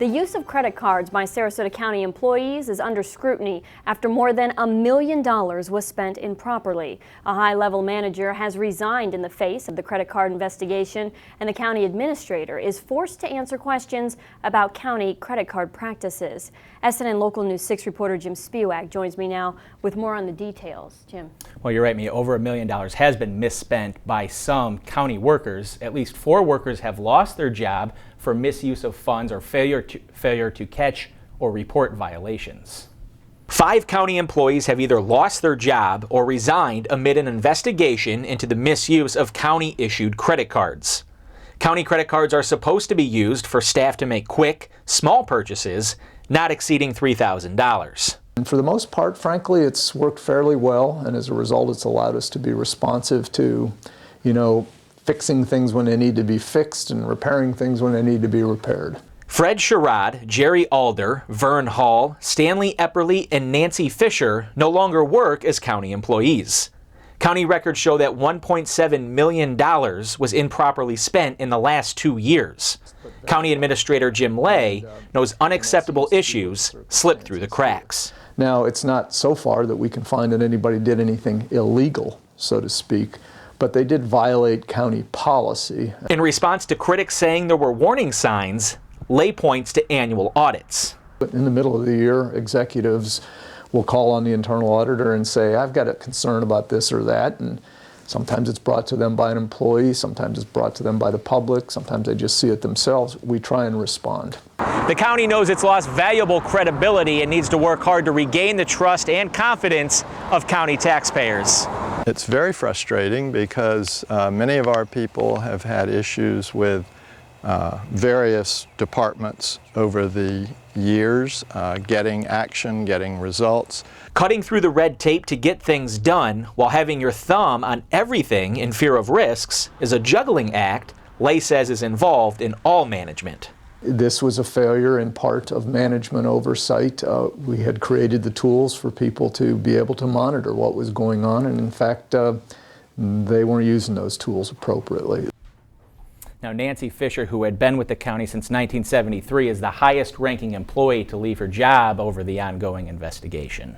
The use of credit cards by Sarasota County employees is under scrutiny after more than $1 million was spent improperly. A high-level manager has resigned in the face of the credit card investigation, and the county administrator is forced to answer questions about county credit card practices. SNN Local News 6 reporter Jim Spiewak joins me now with more on the details. Jim. Well, you're right, Mia. Over $1 million has been misspent by some county workers. At least 4 workers have lost their job for misuse of funds or failure to catch or report violations. 5 county employees have either lost their job or resigned amid an investigation into the misuse of county-issued credit cards. County credit cards are supposed to be used for staff to make quick, small purchases, not exceeding $3,000. And for the most part, frankly, it's worked fairly well, and as a result, it's allowed us to be responsive to, fixing things when they need to be fixed and repairing things when they need to be repaired. Fred Sherrod, Jerry Alder, Vern Hall, Stanley Epperly, and Nancy Fisher no longer work as county employees. County records show that $1.7 million was improperly spent in the last 2 years. County Administrator Jim Lay knows unacceptable issues slipped through the cracks. Now, it's not so far that we can find that anybody did anything illegal, so to speak, but they did violate county policy. In response to critics saying there were warning signs, Lay points to annual audits. In the middle of the year, executives will call on the internal auditor and say, I've got a concern about this or that, and sometimes it's brought to them by an employee, sometimes it's brought to them by the public, sometimes they just see it themselves. We try and respond. The county knows it's lost valuable credibility and needs to work hard to regain the trust and confidence of county taxpayers. It's very frustrating because many of our people have had issues with various departments over the years, getting action, getting results. Cutting through the red tape to get things done while having your thumb on everything in fear of risks is a juggling act Lay says is involved in all management. This was a failure in part of management oversight. We had created the tools for people to be able to monitor what was going on, and in fact, they weren't using those tools appropriately. Now, Nancy Fisher, who had been with the county since 1973, is the highest ranking employee to leave her job over the ongoing investigation.